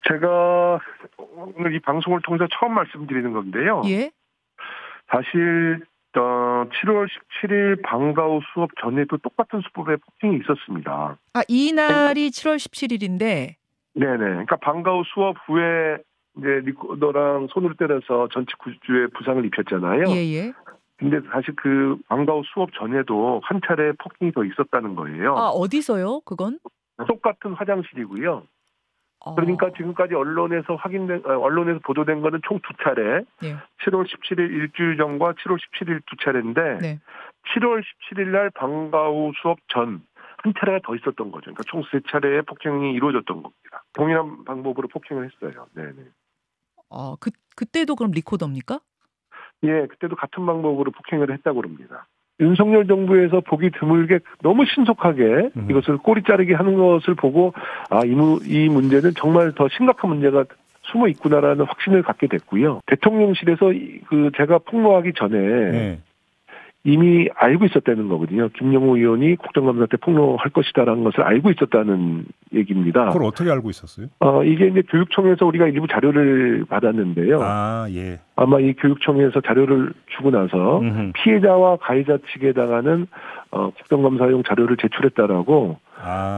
제가 오늘 이 방송을 통해서 처음 말씀드리는 건데요. 예. 사실 7월 17일 방과 후 수업 전에도 똑같은 수법의 폭행이 있었습니다. 아, 이날이 7월 17일인데. 네네. 그러니까 방과 후 수업 후에 이제 리코더랑 손으로 때려서 전체 구주에 부상을 입혔잖아요. 예예. 근데 사실 그 방과 후 수업 전에도 한 차례 폭행이 더 있었다는 거예요. 아, 어디서요? 그건? 똑같은 화장실이고요. 그러니까 지금까지 언론에서 보도된 거는 총 2차례. 예. 7월 17일 일주일 전과 7월 17일 2차례인데 네. 7월 17일 날 방과 후 수업 전 한 차례가 더 있었던 거죠. 그러니까 총 3차례의 폭행이 이루어졌던 겁니다. 동일한 방법으로 폭행을 했어요. 네네. 그때도 그럼 리코더입니까? 예, 그때도 같은 방법으로 폭행을 했다고 합니다. 윤석열 정부에서 보기 드물게 너무 신속하게 이것을 꼬리 자르기 하는 것을 보고 이 문제는 정말 더 심각한 문제가 숨어 있구나라는 확신을 갖게 됐고요. 대통령실에서 제가 폭로하기 전에 이미 알고 있었다는 거거든요. 김영호 의원이 국정감사 때 폭로할 것이다라는 것을 알고 있었다는 얘기입니다. 그걸 어떻게 알고 있었어요? 이게 이제 교육청에서 우리가 일부 자료를 받았는데요. 예. 아마 이 교육청에서 자료를 주고 나서 피해자와 가해자 측에다가는 국정감사용 자료를 제출했다라고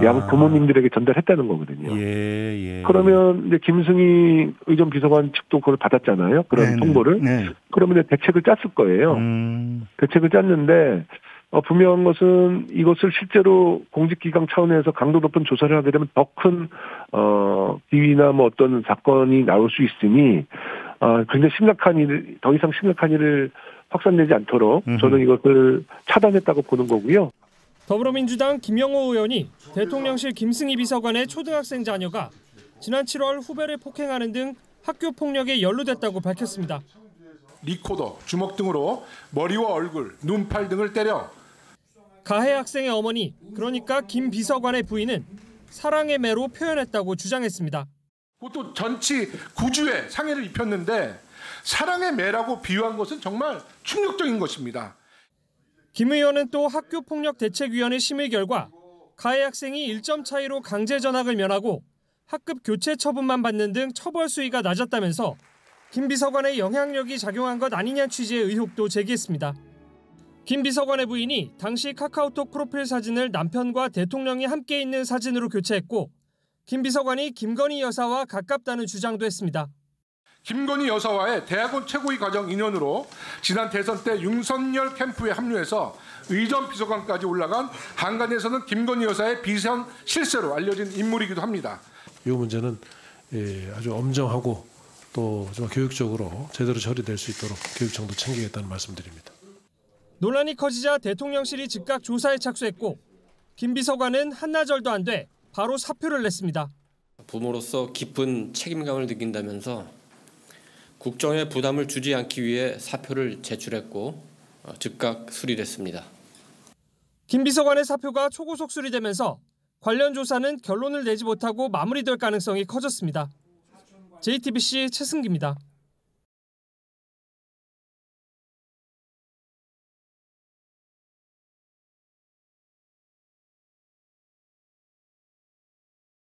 양 부모님들에게 전달했다는 거거든요. 예. 그러면 이제 김승희 의전 비서관 측도 그걸 받았잖아요. 그런 통보를. 네. 그러면 대책을 짰을 거예요. 대책을 짰는데 분명한 것은 이것을 실제로 공직기강 차원에서 강도 높은 조사를 하게 되면 더 큰 비위나 뭐 어떤 사건이 나올 수 있으니 굉장히 더 이상 심각한 일을 확산되지 않도록 저는 이것을 차단했다고 보는 거고요. 더불어민주당 김영호 의원이 대통령실 김승희 비서관의 초등학생 자녀가 지난 7월 후배를 폭행하는 등 학교 폭력에 연루됐다고 밝혔습니다. 리코더, 주먹 등으로 머리와 얼굴, 눈, 팔 등을 때려. 가해 학생의 어머니, 그러니까 김 비서관의 부인은 사랑의 매로 표현했다고 주장했습니다. 그것도 전치 9주에 상해를 입혔는데 사랑의 매라고 비유한 것은 정말 충격적인 것입니다. 김 의원은 또 학교폭력대책위원회 심의 결과 가해 학생이 1점 차이로 강제 전학을 면하고 학급 교체 처분만 받는 등 처벌 수위가 낮았다면서 김 비서관의 영향력이 작용한 것 아니냐는 취지의 의혹도 제기했습니다. 김 비서관의 부인이 당시 카카오톡 프로필 사진을 남편과 대통령이 함께 있는 사진으로 교체했고 김 비서관이 김건희 여사와 가깝다는 주장도 했습니다. 김건희 여사와의 대학원 최고위 과정 인연으로 지난 대선 때 윤석열 캠프에 합류해서 의전 비서관까지 올라간 한간에서는 김건희 여사의 비선 실세로 알려진 인물이기도 합니다. 이 문제는 아주 엄정하고 또 좀 교육적으로 제대로 처리될 수 있도록 교육청도 챙기겠다는 말씀드립니다. 논란이 커지자 대통령실이 즉각 조사에 착수했고 김 비서관은 한나절도 안 돼 바로 사표를 냈습니다. 부모로서 깊은 책임감을 느낀다면서 국정에 부담을 주지 않기 위해 사표를 제출했고 즉각 수리됐습니다. 김 비서관의 사표가 초고속 수리되면서 관련 조사는 결론을 내지 못하고 마무리될 가능성이 커졌습니다. JTBC 최승기입니다.